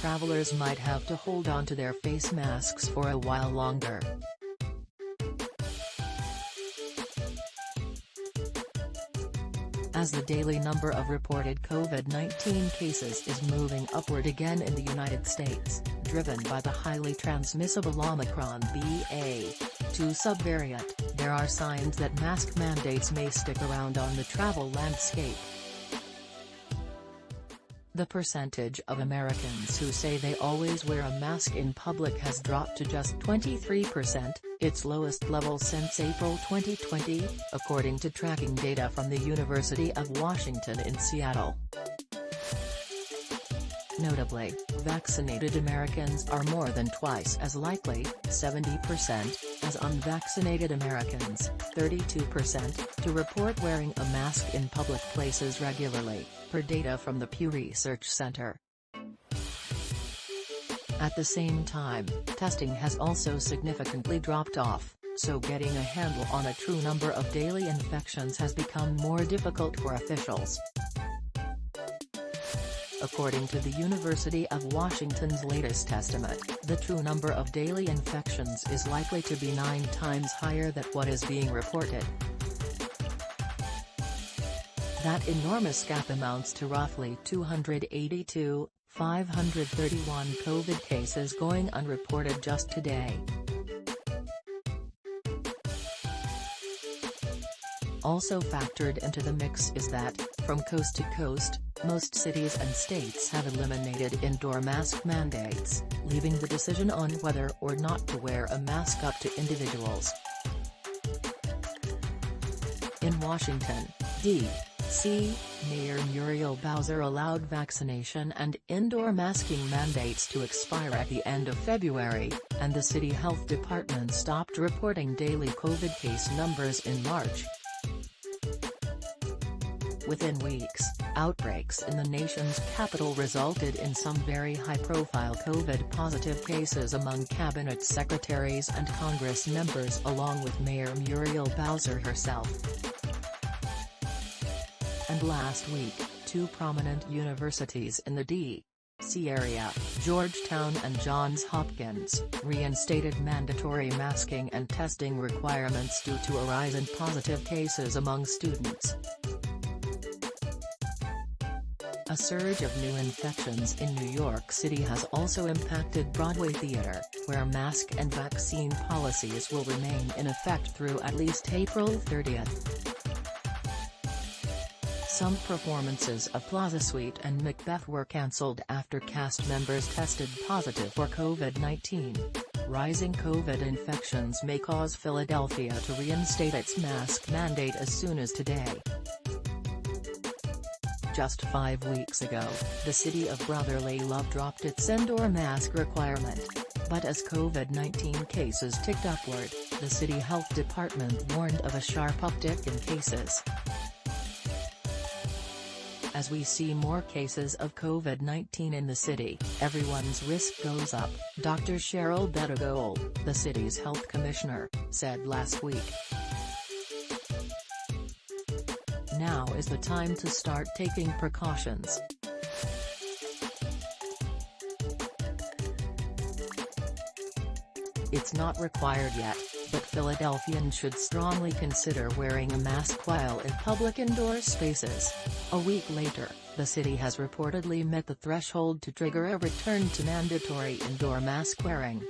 travelers might have to hold on to their face masks for a while longer. As the daily number of reported COVID-19 cases is moving upward again in the United States, driven by the highly transmissible Omicron BA.2 subvariant, there are signs that mask mandates may stick around on the travel landscape. The percentage of Americans who say they always wear a mask in public has dropped to just 23%, its lowest level since April 2020, according to tracking data from the University of Washington in Seattle. Notably, vaccinated Americans are more than twice as likely, 70%, as unvaccinated Americans, 32%, to report wearing a mask in public places regularly, per data from the Pew Research Center. At the same time, testing has also significantly dropped off, so getting a handle on a true number of daily infections has become more difficult for officials. According to the University of Washington's latest estimate, the true number of daily infections is likely to be 9 times higher than what is being reported. That enormous gap amounts to roughly 282,531 COVID cases going unreported just today. Also factored into the mix is that, from coast to coast, most cities and states have eliminated indoor mask mandates, leaving the decision on whether or not to wear a mask up to individuals. In Washington, D.C., Mayor Muriel Bowser allowed vaccination and indoor masking mandates to expire at the end of February, and the city health department stopped reporting daily COVID case numbers in March. Within weeks, outbreaks in the nation's capital resulted in some very high-profile COVID-positive cases among cabinet secretaries and Congress members, along with Mayor Muriel Bowser herself. And last week, 2 prominent universities in the D.C. area, Georgetown and Johns Hopkins, reinstated mandatory masking and testing requirements due to a rise in positive cases among students. A surge of new infections in New York City has also impacted Broadway theater, where mask and vaccine policies will remain in effect through at least April 30th. Some performances of Plaza Suite and Macbeth were cancelled after cast members tested positive for COVID-19. Rising COVID infections may cause Philadelphia to reinstate its mask mandate as soon as today. Just 5 weeks ago, the city of brotherly love dropped its indoor mask requirement. But as COVID-19 cases ticked upward, the city health department warned of a sharp uptick in cases. As we see more cases of COVID-19 in the city, everyone's risk goes up, Dr. Cheryl Bettigole, the city's health commissioner, said last week. Now is the time to start taking precautions. It's not required yet, but Philadelphians should strongly consider wearing a mask while in public indoor spaces. A week later, the city has reportedly met the threshold to trigger a return to mandatory indoor mask wearing.